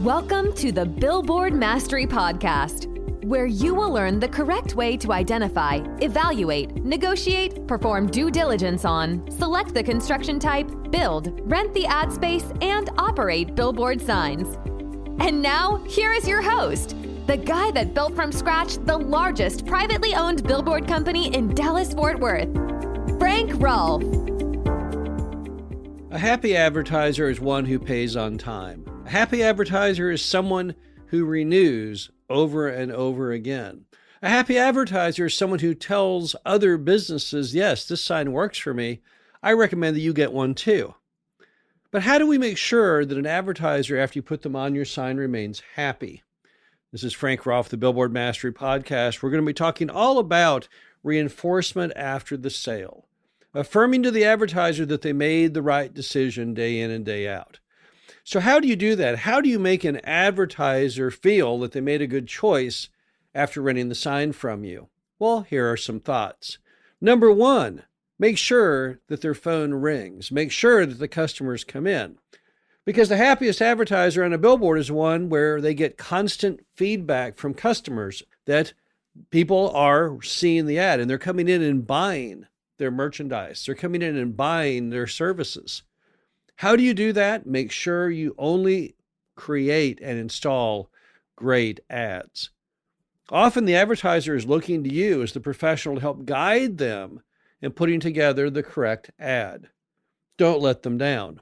Welcome to the Billboard Mastery Podcast, where you will learn the correct way to identify, evaluate, negotiate, perform due diligence on, select the construction type, build, rent the ad space, and operate billboard signs. And now, here is your host, the guy that built from scratch the largest privately owned billboard company in Dallas-Fort Worth, Frank Rolfe. A happy advertiser is one who pays on time. A happy advertiser is someone who renews over and over again. A happy advertiser is someone who tells other businesses, yes, this sign works for me. I recommend that you get one too. But how do we make sure that an advertiser, after you put them on your sign, remains happy? This is Frank Rolfe, the Billboard Mastery Podcast. We're going to be talking all about reinforcement after the sale, affirming to the advertiser that they made the right decision day in and day out. So how do you do that? How do you make an advertiser feel that they made a good choice after renting the sign from you? Well, here are some thoughts. Number one, make sure that their phone rings. Make sure that the customers come in. Because the happiest advertiser on a billboard is one where they get constant feedback from customers that people are seeing the ad and they're coming in and buying their merchandise. They're coming in and buying their services. How do you do that? Make sure you only create and install great ads. Often the advertiser is looking to you as the professional to help guide them in putting together the correct ad. Don't let them down.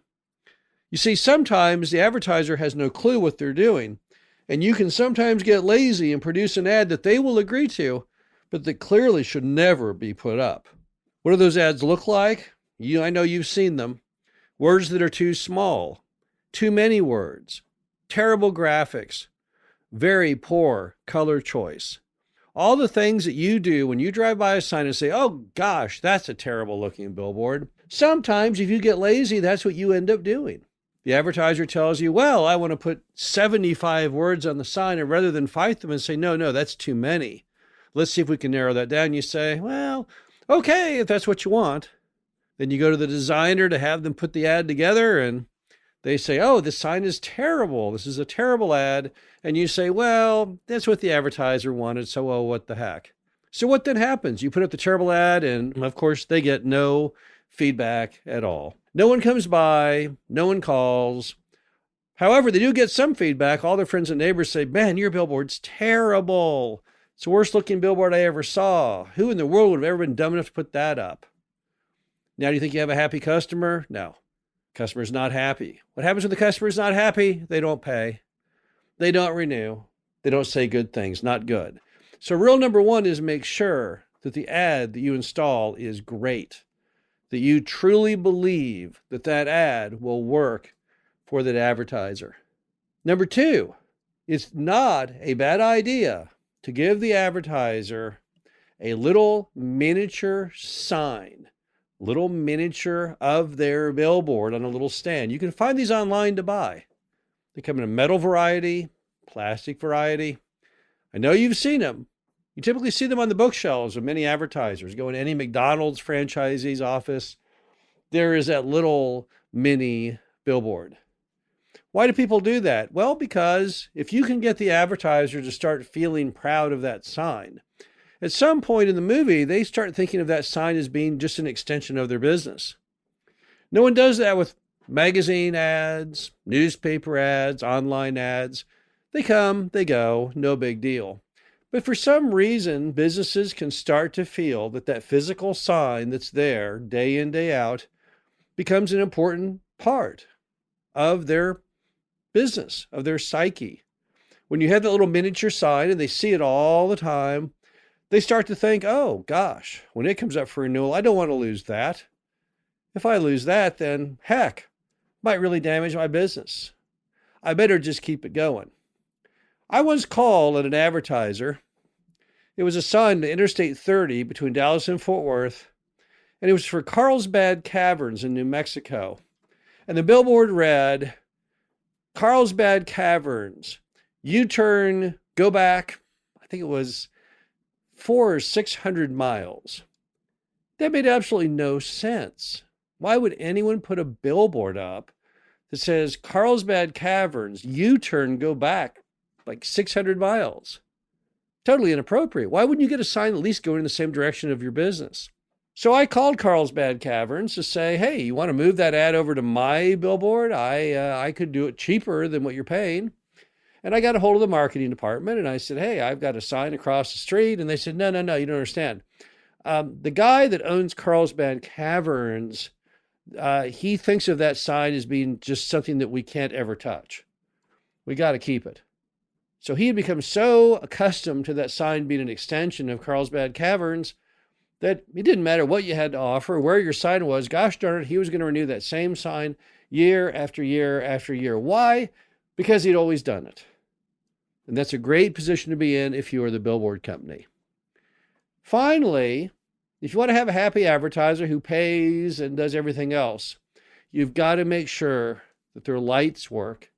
You see, sometimes the advertiser has no clue what they're doing, and you can sometimes get lazy and produce an ad that they will agree to, but that clearly should never be put up. What do those ads look like? I know you've seen them. Words that are too small, too many words, terrible graphics, very poor color choice. All the things that you do when you drive by a sign and say, oh gosh, that's a terrible looking billboard. Sometimes if you get lazy, that's what you end up doing. The advertiser tells you, well, I want to put 75 words on the sign, and rather than fight them and say, no, that's too many. Let's see if we can narrow that down. You say, well, okay, if that's what you want. Then you go to the designer to have them put the ad together and they say, oh, this sign is terrible. This is a terrible ad. And you say, well, that's what the advertiser wanted. So, well, what the heck? So what then happens? You put up the terrible ad and of course they get no feedback at all. No one comes by, no one calls. However, they do get some feedback. All their friends and neighbors say, man, your billboard's terrible. It's the worst looking billboard I ever saw. Who in the world would have ever been dumb enough to put that up? Now, do you think you have a happy customer? No. Customer's not happy. What happens when the customer's not happy? They don't pay. They don't renew. They don't say good things. Not good. So rule number one is make sure that the ad that you install is great, that you truly believe that that ad will work for that advertiser. Number two, it's not a bad idea to give the advertiser a little miniature sign, little miniature of their billboard on a little stand. You can find these online to buy. They come in a metal variety, plastic variety. I know you've seen them. You typically see them on the bookshelves of many advertisers. Go in any McDonald's franchisee's office, there is that little mini billboard. Why do people do that? Well, because if you can get the advertiser to start feeling proud of that sign, at some point in the movie, they start thinking of that sign as being just an extension of their business. No one does that with magazine ads, newspaper ads, online ads. They come, they go, no big deal. But for some reason, businesses can start to feel that that physical sign that's there day in, day out becomes an important part of their business, of their psyche. When you have that little miniature sign and they see it all the time, they start to think, oh gosh, when it comes up for renewal, I don't want to lose that. If I lose that, then heck, might really damage my business. I better just keep it going. I once called an advertiser. It was assigned to Interstate 30 between Dallas and Fort Worth, and it was for Carlsbad Caverns in New Mexico. And the billboard read, Carlsbad Caverns, U-turn, go back, I think it was 400 or 600 miles. That made absolutely no sense. Why would anyone put a billboard up that says Carlsbad Caverns, U-turn, go back like 600 miles. Totally inappropriate. Why wouldn't you get a sign at least going in the same direction of your business? So I called Carlsbad Caverns to say, hey, you want to move that ad over to my billboard? I could do it cheaper than what you're paying. And I got a hold of the marketing department and I said, hey, I've got a sign across the street. And they said, no, you don't understand. The guy that owns Carlsbad Caverns, he thinks of that sign as being just something that we can't ever touch. We got to keep it. So he had become so accustomed to that sign being an extension of Carlsbad Caverns that it didn't matter what you had to offer, where your sign was. Gosh darn it, he was going to renew that same sign year after year after year. Why? Because he'd always done it. And that's a great position to be in if you are the billboard company. Finally, if you want to have a happy advertiser who pays and does everything else, you've got to make sure that their lights work.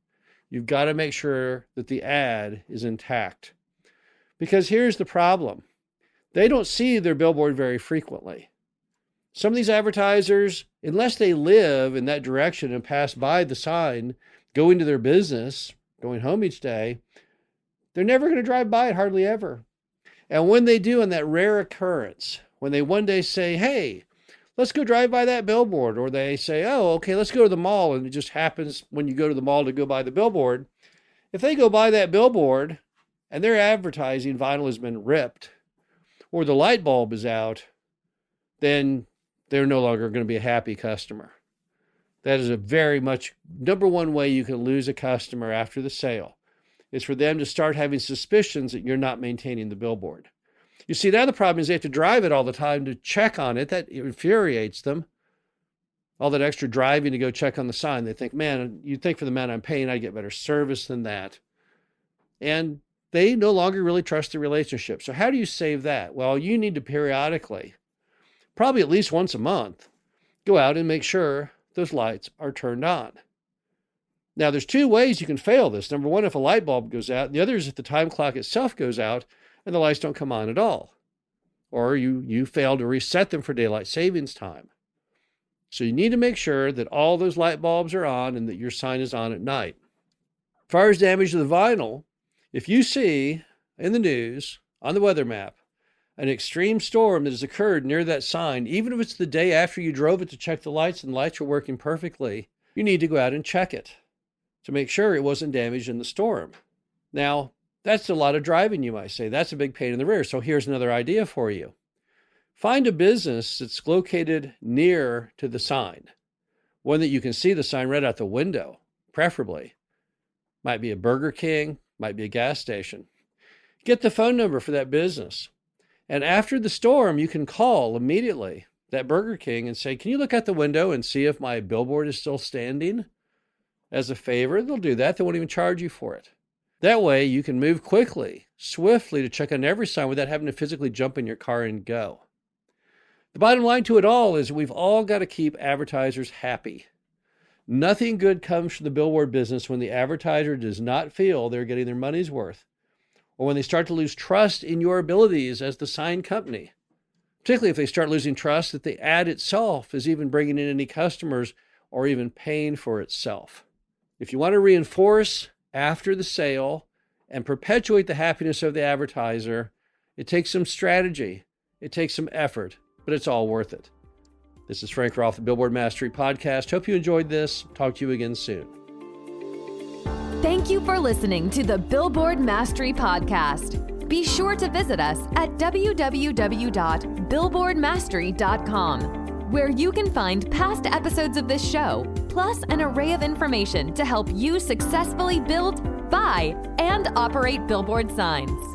You've got to make sure that the ad is intact. Because here's the problem. They don't see their billboard very frequently. Some of these advertisers, unless they live in that direction and pass by the sign, going to their business, going home each day, they're never going to drive by it, hardly ever. And when they do, in that rare occurrence, when they one day say, hey, let's go drive by that billboard, or they say, oh, okay, let's go to the mall, and it just happens when you go to the mall to go by the billboard. If they go by that billboard and their advertising vinyl has been ripped, or the light bulb is out, then they're no longer going to be a happy customer. That is a very much number one way you can lose a customer after the sale, is for them to start having suspicions that you're not maintaining the billboard. You see, now the problem is they have to drive it all the time to check on it. That infuriates them. All that extra driving to go check on the sign. They think, man, you'd think for the amount I'm paying, I'd get better service than that. And they no longer really trust the relationship. So how do you save that? Well, you need to periodically, probably at least once a month, go out and make sure those lights are turned on. Now, there's two ways you can fail this. Number one, if a light bulb goes out. The other is if the time clock itself goes out and the lights don't come on at all. Or you fail to reset them for daylight savings time. So you need to make sure that all those light bulbs are on and that your sign is on at night. As far as damage to the vinyl, if you see in the news, on the weather map, an extreme storm that has occurred near that sign, even if it's the day after you drove it to check the lights and the lights are working perfectly, you need to go out and check it to make sure it wasn't damaged in the storm. Now, that's a lot of driving, you might say. That's a big pain in the rear. So here's another idea for you. Find a business that's located near to the sign, one that you can see the sign right out the window, preferably. Might be a Burger King, might be a gas station. Get the phone number for that business. And after the storm, you can call immediately that Burger King and say, can you look out the window and see if my billboard is still standing? As a favor, they'll do that. They won't even charge you for it. That way, you can move quickly, swiftly to check on every sign without having to physically jump in your car and go. The bottom line to it all is we've all got to keep advertisers happy. Nothing good comes from the billboard business when the advertiser does not feel they're getting their money's worth, or when they start to lose trust in your abilities as the sign company, particularly if they start losing trust that the ad itself is even bringing in any customers or even paying for itself. If you want to reinforce after the sale and perpetuate the happiness of the advertiser, it takes some strategy, it takes some effort, but it's all worth it. This is Frank Rolfe, the Billboard Mastery Podcast. Hope you enjoyed this. Talk to you again soon. Thank you for listening to the Billboard Mastery Podcast. Be sure to visit us at www.billboardmastery.com, where you can find past episodes of this show, plus an array of information to help you successfully build, buy, and operate billboard signs.